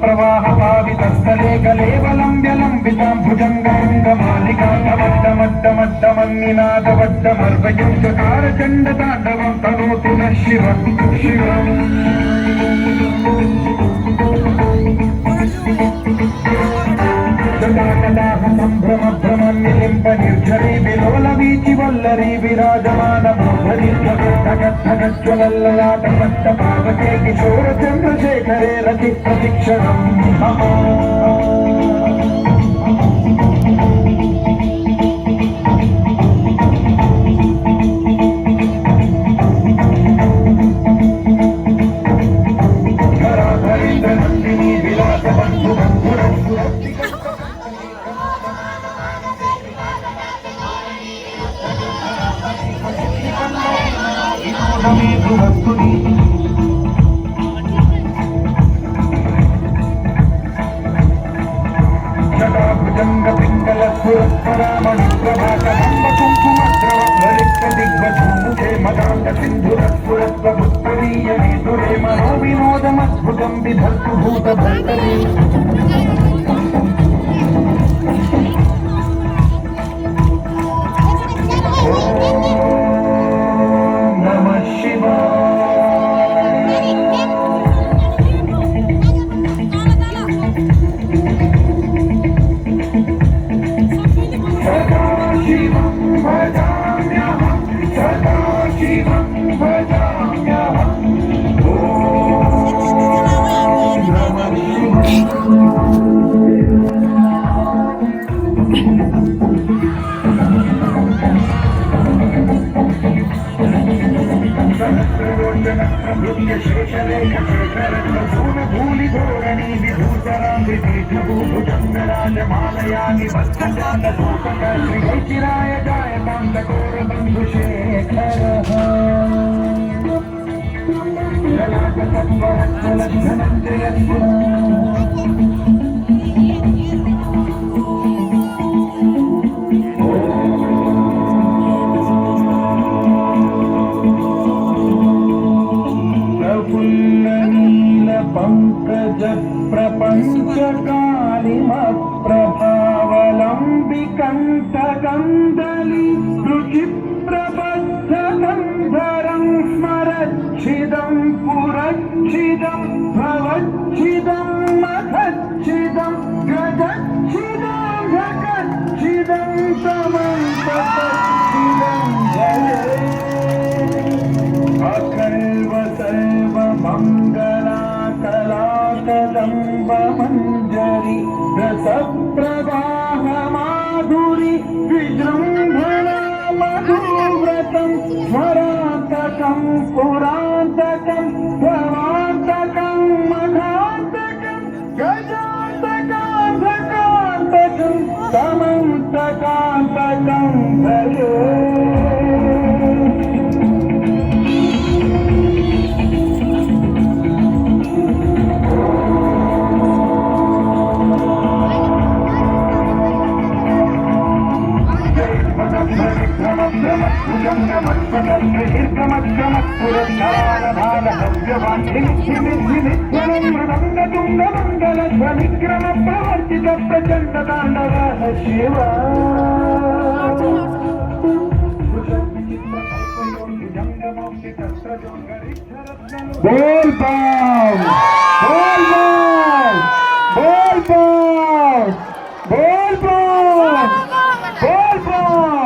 प्रवाह पावितस्थले कलेवलं व्यलम्बितां भुजङ्गमङ्गमालिकामड्डमड्डमन्निनादवड्डमर्वयं चकार चण्डताण्डवं तनोतु नः शिवं शिवम् संभ्रमभ्रमन्निलिम्ब निर्झरी विलोलवीचि वल्लरी विराजमान मोहरी धगज्ज्वलल्ललाटपट्टपावके किशोर चन्द्रशेखरे रति प्रतिक्षणम् धराधरेन्द्रनन्दिनी विलासबन्धुबन्धुरस्फुरति जटाभुजंग पिंगल सुरस्वरामणि प्रभाकरंब कुंकुमद्रवलिप्त दिग्वधूमुखे मदांग सिंधुरस्फुरस्वपुत्तरीय नेतुरे मनोविनोदमद्भुतं विधत्तु भूतभर्तरी मालयानि श्रीचिराय जायतान्तकोरबन्धुशेखरः पंकज प्रपंच कालिमप्रभावलंबिकंतकंदली रुचि प्रबद्ध गंधरं स्मरच्छिदं पुरच्छिदं भवच्छिदं मखच्छिदं गजच्छिदं घकच्छिदं तमन्तच्छिदं जये अकल्व सर्व मंगला कलाकदम्ब मंजरी रसप्रवाह माधुरी विजृंभणा मधुव्रतं स्वरान्तकं पुरान्तकं भवान्तकं मघान्तकं गजान्तकान्तकान्तकं समन्तकान्तकं भजे प्रवर्तित प्रचंड तांडव शिव बोल